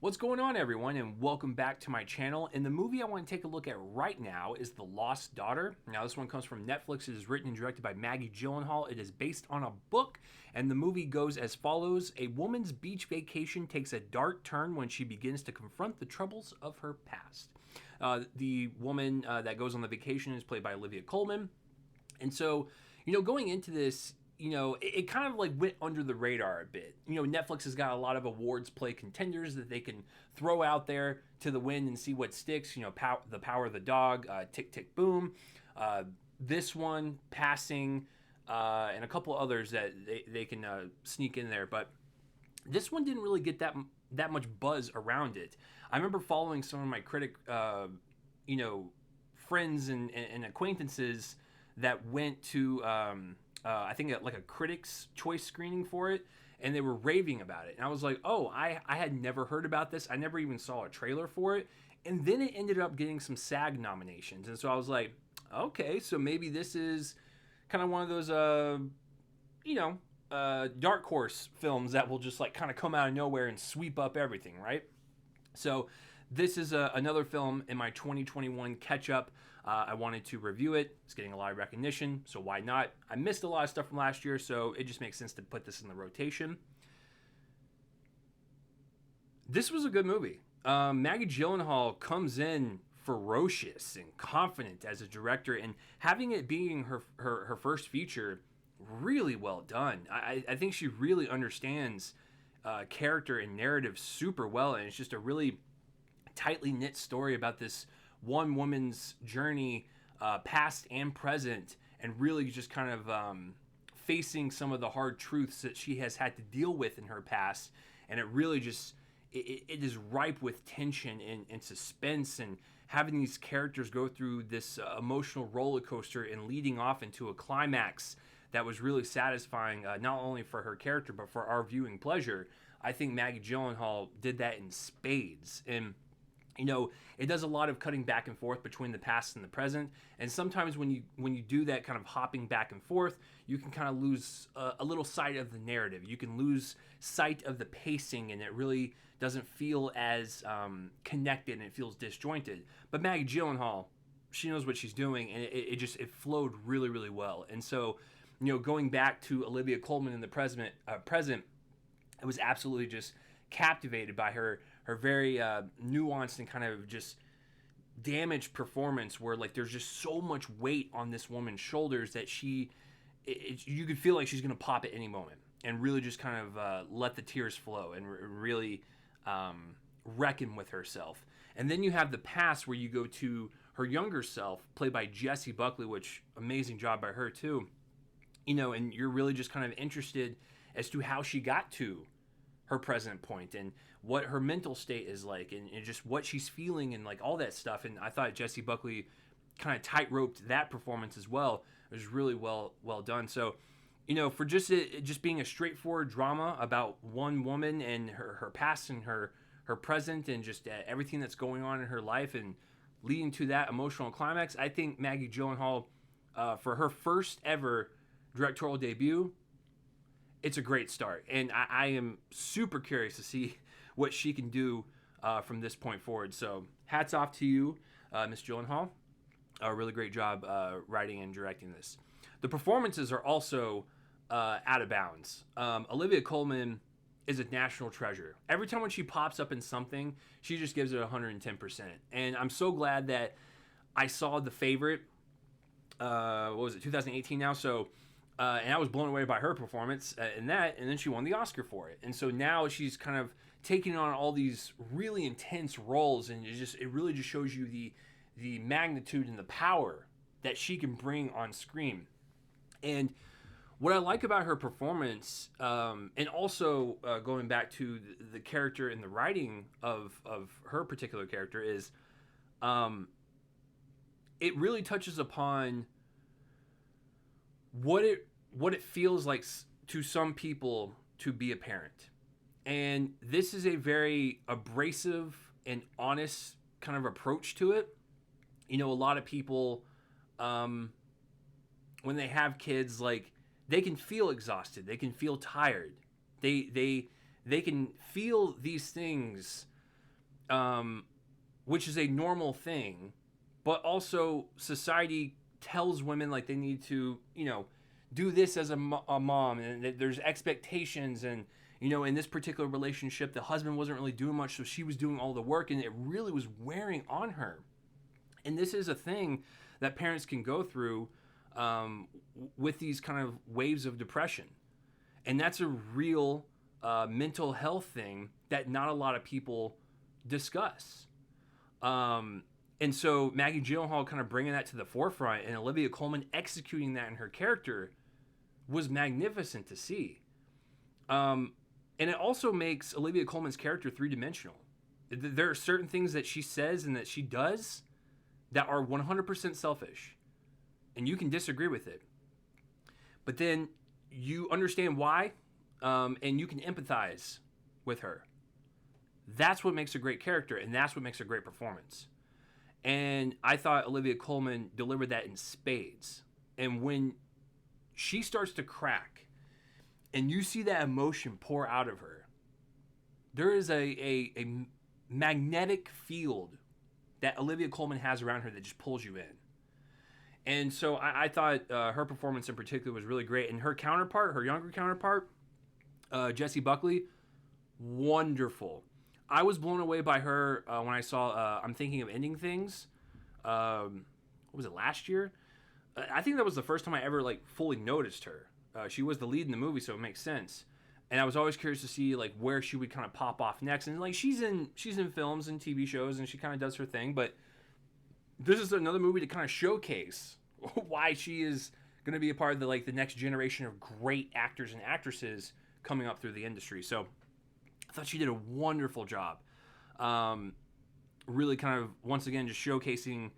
What's going on, everyone, and welcome back to my channel. And the movie I want to take a look at right now is The Lost Daughter. Now, this one comes from Netflix. It is written and directed by Maggie Gyllenhaal. It is based on a book, and the movie goes as follows. A woman's beach vacation takes a dark turn when she begins to confront the troubles of her past. The woman that goes on the vacation is played by Olivia Coleman. And so, going into this, it kind of like went under the radar a bit. Netflix has got a lot of awards play contenders that they can throw out there to the wind and see what sticks. The Power of the Dog, Tick Tick Boom, this one, Passing, and a couple others that they can sneak in there. But this one didn't really get that much buzz around it. I remember following some of my critic, friends and acquaintances that went to. I think like a critics' choice screening for it, and they were raving about it. And I was like, oh, I had never heard about this. I never even saw a trailer for it. And then it ended up getting some SAG nominations. And so I was like, okay, so maybe this is kind of one of those, dark horse films that will just like kind of come out of nowhere and sweep up everything, right? So this is another film in my 2021 catch-up. I wanted to review it. It's getting a lot of recognition, so why not? I missed a lot of stuff from last year, so it just makes sense to put this in the rotation. This was a good movie. Maggie Gyllenhaal comes in ferocious and confident as a director, and having it being her first feature, really well done. I think she really understands character and narrative super well, and it's just a really tightly knit story about this one woman's journey, past and present, and really just kind of facing some of the hard truths that she has had to deal with in her past. And it really just it is ripe with tension and suspense, and having these characters go through this emotional roller coaster and leading off into a climax that was really satisfying, not only for her character but for our viewing pleasure. I think Maggie Gyllenhaal did that in spades. And it does a lot of cutting back and forth between the past and the present. And sometimes when you do that kind of hopping back and forth, you can kind of lose a little sight of the narrative. You can lose sight of the pacing, and it really doesn't feel as connected, and it feels disjointed. But Maggie Gyllenhaal, she knows what she's doing, and it flowed really, really well. And so, going back to Olivia Coleman in the present, it was absolutely just captivated by her very nuanced and kind of just damaged performance, where like there's just so much weight on this woman's shoulders that you could feel like she's going to pop at any moment, and really just kind of let the tears flow and really reckon with herself. And then you have the past, where you go to her younger self, played by Jessie Buckley, which amazing job by her too. And you're really just kind of interested as to how she got to her present point and what her mental state is like, and just what she's feeling, and like all that stuff. And I thought Jessie Buckley kind of tight-roped that performance as well. It was really well done. So, for just being a straightforward drama about one woman and her past and her present, and just everything that's going on in her life and leading to that emotional climax, I think Maggie Gyllenhaal, for her first ever directorial debut, it's a great start, and I am super curious to see what she can do from this point forward. So hats off to you, Miss Gyllenhaal. A really great job writing and directing this. The performances are also out of bounds. Olivia Coleman is a national treasure. Every time when she pops up in something, she just gives it 110%. And I'm so glad that I saw The Favorite, 2018 now? So... and I was blown away by her performance in that, and then she won the Oscar for it. And so now she's kind of taking on all these really intense roles, and it really just shows you the magnitude and the power that she can bring on screen. And what I like about her performance, and also going back to the character and the writing of her particular character, is it really touches upon what it feels like to some people to be a parent. And this is a very abrasive and honest kind of approach to it. A lot of people, when they have kids, like, they can feel exhausted, they can feel tired, they can feel these things which is a normal thing, but also society tells women like they need to, do this as a mom, and that there's expectations, and in this particular relationship, the husband wasn't really doing much, so she was doing all the work, and it really was wearing on her. And this is a thing that parents can go through with these kind of waves of depression. And that's a real mental health thing that not a lot of people discuss. And so Maggie Gyllenhaal kind of bringing that to the forefront, and Olivia Coleman executing that in her character was magnificent to see. And it also makes Olivia Coleman's character three-dimensional. There are certain things that she says and that she does that are 100% selfish. And you can disagree with it. But then you understand why, and you can empathize with her. That's what makes a great character, and that's what makes a great performance. And I thought Olivia Coleman delivered that in spades. And when she starts to crack, and you see that emotion pour out of her, there is a magnetic field that Olivia Coleman has around her that just pulls you in. And so I thought her performance in particular was really great. And her counterpart, her younger counterpart, Jessie Buckley, wonderful. I was blown away by her when I saw I'm Thinking of Ending Things. What was it, last year? I think that was the first time I ever fully noticed her. She was the lead in the movie, so it makes sense. And I was always curious to see where she would kind of pop off next. And she's in films and TV shows, and she kind of does her thing. But this is another movie to kind of showcase why she is going to be a part of the next generation of great actors and actresses coming up through the industry. So I thought she did a wonderful job. Really kind of, once again, just showcasing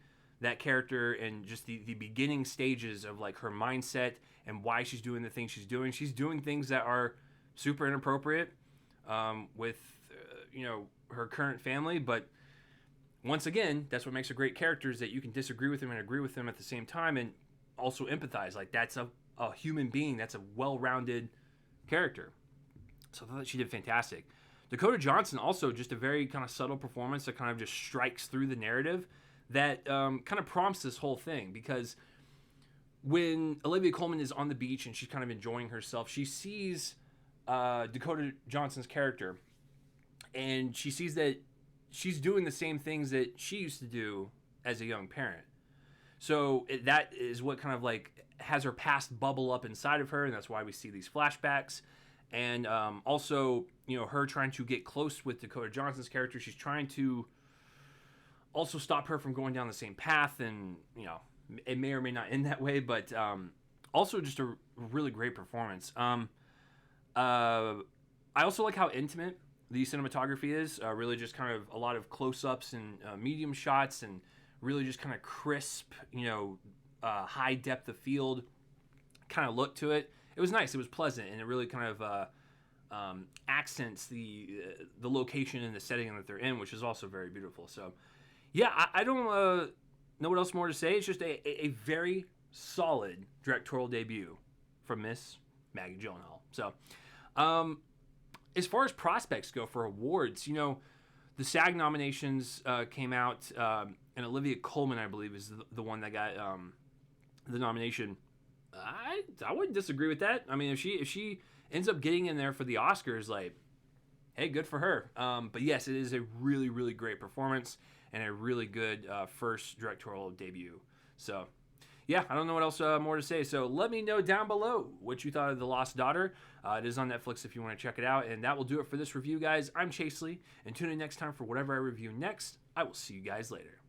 that character and just the beginning stages of her mindset and why she's doing the things she's doing. She's doing things that are super inappropriate with, her current family. But once again, that's what makes a great character, is that you can disagree with them and agree with them at the same time, and also empathize. That's a human being. That's a well-rounded character. So I thought she did fantastic. Dakota Johnson, also just a very kind of subtle performance that kind of just strikes through the narrative that kind of prompts this whole thing. Because when Olivia Coleman is on the beach and she's kind of enjoying herself, she sees Dakota Johnson's character, and she sees that she's doing the same things that she used to do as a young parent. So that is what kind of has her past bubble up inside of her, and that's why we see these flashbacks. And also, her trying to get close with Dakota Johnson's character. She's trying to also stop her from going down the same path, and it may or may not end that way, but also just a really great performance. I also like how intimate the cinematography is. Really just kind of a lot of close-ups and medium shots, and really just kind of crisp, high depth of field kind of look to it. It was nice. It was pleasant, and it really kind of accents the location and the setting that they're in, which is also very beautiful. So, yeah, I don't know what else more to say. It's just a very solid directorial debut from Miss Maggie Gyllenhaal. So, as far as prospects go for awards, the SAG nominations came out, and Olivia Coleman, I believe, is the one that got the nomination. I wouldn't disagree with that. I mean, if she ends up getting in there for the Oscars, hey, good for her. But yes, it is a really, really great performance and a really good first directorial debut. So, yeah, I don't know what else more to say. So let me know down below what you thought of The Lost Daughter. It is on Netflix if you want to check it out. And that will do it for this review, guys. I'm Chase Lee, and tune in next time for whatever I review next. I will see you guys later.